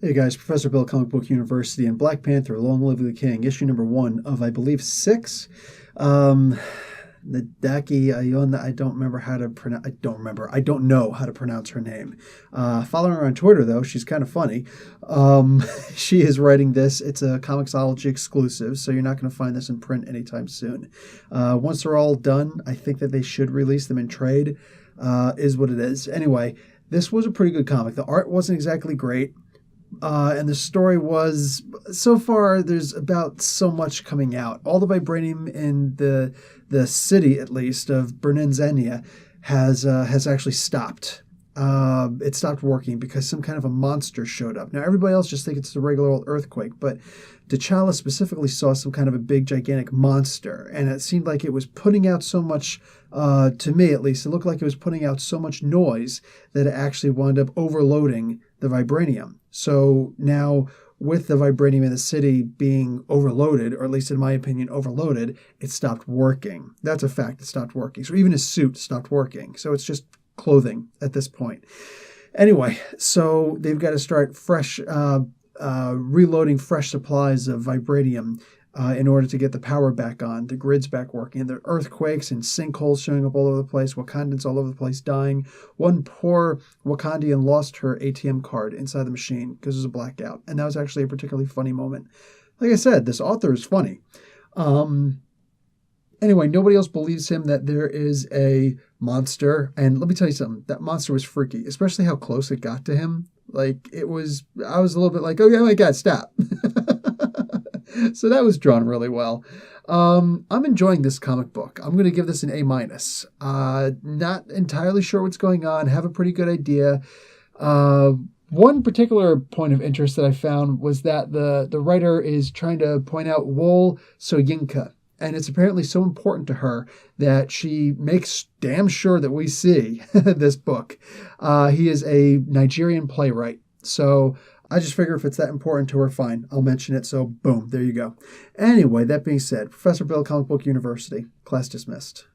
Hey guys, Professor Bill, Comic Book University, and Black Panther, Long Live the King, issue number 1 of, I believe, 6. Nnedi Okorafor, I don't know how to pronounce her name. Following her on Twitter, though, she's kind of funny. She is writing this. It's a Comixology exclusive, so you're not going to find this in print anytime soon. Once they're all done, I think that they should release them in trade, is what it is. Anyway, this was a pretty good comic. The art wasn't exactly great. And the story was, so far, there's about so much coming out. All the vibranium in the city, at least, of Brennanzania has actually stopped. It stopped working because some kind of a monster showed up. Now, everybody else just thinks it's a regular old earthquake, but T'Challa specifically saw some kind of a big, gigantic monster, and it seemed like it was putting out so much, to me at least, it looked like it was putting out so much noise that it actually wound up overloading the vibranium. So now, with the vibranium in the city being overloaded, or at least in my opinion overloaded, it stopped working. That's a fact, it stopped working. So even his suit stopped working. So it's just clothing at this point. Anyway, so they've got to start reloading fresh supplies of vibranium in order to get the power back on, the grids back working. And there are earthquakes and sinkholes showing up all over the place, Wakandans all over the place dying. One poor Wakandian lost her ATM card inside the machine because it was a blackout. And that was actually a particularly funny moment. Like I said, this author is funny. Anyway, nobody else believes him that there is a monster. And let me tell you something, that monster was freaky, especially how close it got to him. Like, I was a little bit like, oh my God, stop. So that was drawn really well. I'm enjoying this comic book. I'm going to give this an A-. Not entirely sure what's going on. Have a pretty good idea. One particular point of interest that I found was that the writer is trying to point out Wole Soyinka. And it's apparently so important to her that she makes damn sure that we see this book. He is a Nigerian playwright. So I just figure if it's that important to her, fine, I'll mention it. So boom, there you go. Anyway, that being said, Professor Bill, Comic Book University, class dismissed.